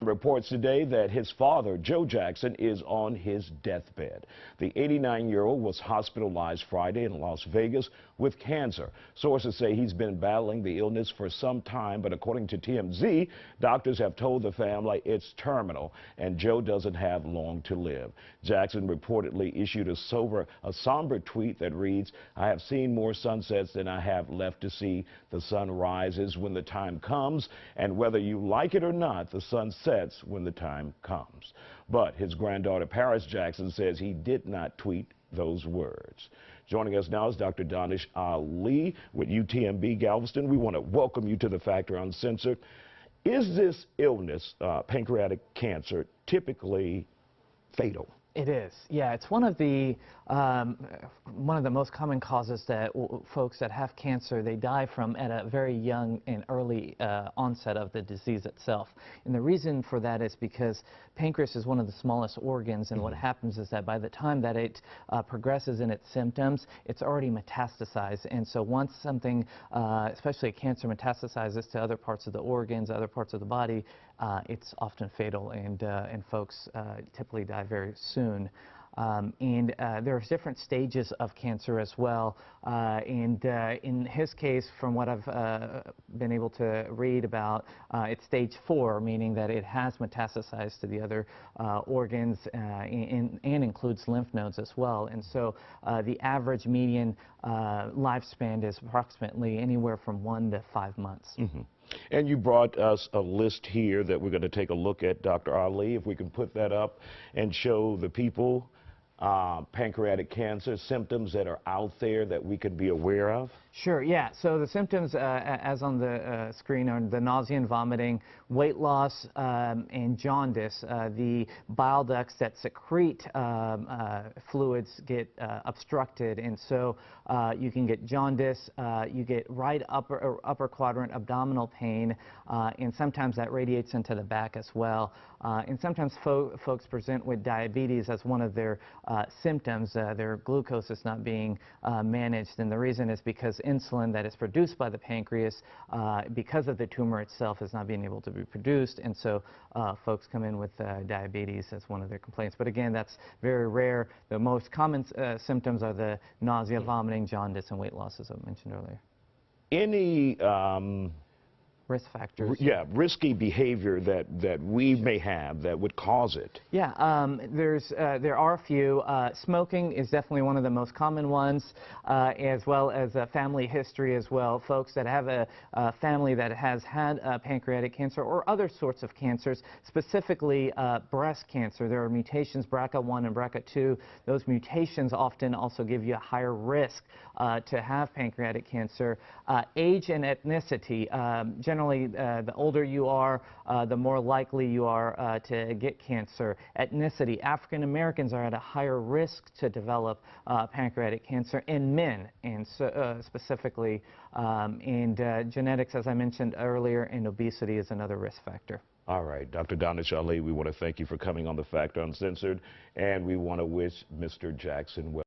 reports today that his father, Joe Jackson, is on his deathbed. The 89-year-old was hospitalized Friday in Las Vegas with cancer. Sources say he's been battling the illness for some time, but according to TMZ, doctors have told the family it's terminal and Joe doesn't have long to live. Jackson reportedly issued a somber tweet that reads, "I have seen more sunsets than I have left to see. The sun rises when the time comes, and whether you like it or not, the sun sets when the time comes." But his granddaughter, Paris Jackson, says he did not tweet those words. Joining us now is Dr. Danish Ali with UTMB Galveston. We want to welcome you to the Factor Uncensored. Is this illness, pancreatic cancer, typically fatal? It is, yeah. It's one of the most common causes that folks that have cancer, they die from at a very young and early onset of the disease itself. And the reason for that is because pancreas is one of the smallest organs, and what happens is that by the time that it progresses in its symptoms, it's already metastasized. And so once something, especially a cancer, metastasizes to other parts of the organs, other parts of the body, it's often fatal, and folks typically die very soon. There are different stages of cancer as well. In his case, from what I've been able to read about, it's stage 4, meaning that it has metastasized to the other organs and includes lymph nodes as well. And so the average median lifespan is approximately anywhere from 1 to 5 months. And you brought us a list here that we're going to take a look at, Dr. Ali. If we can put that up and show the people pancreatic cancer symptoms that are out there that we could be aware of? Sure, yeah. So the symptoms, as on the screen, are the nausea and vomiting, weight loss, and jaundice. The bile ducts that secrete fluids get obstructed, and so you can get jaundice, you get right upper quadrant abdominal pain, and sometimes that radiates into the back as well. And sometimes folks present with diabetes as one of their symptoms. Their glucose is not being managed, and the reason is because insulin that is produced by the pancreas, because of the tumor itself, is not being able to be produced, and so folks come in with diabetes as one of their complaints. But again, that's very rare. The most common symptoms are the nausea, vomiting, jaundice, and weight loss, as I mentioned earlier. Any risk factors? Yeah, risky behavior that we may have that would cause it. Yeah, there are a few. Smoking is definitely one of the most common ones, as well as family history as well. Folks that have a family that has had pancreatic cancer or other sorts of cancers, specifically breast cancer. There are mutations, BRCA1 and BRCA2. Those mutations often also give you a higher risk to have pancreatic cancer. Age and ethnicity. Generally, the older you are, the more likely you are to get cancer. Ethnicity, African Americans are at a higher risk to develop pancreatic cancer in men, and so, specifically, and genetics, as I mentioned earlier, and obesity is another risk factor. All right, Dr. Danish Ali, we want to thank you for coming on the Factor Uncensored, and we want to wish Mr. Jackson well.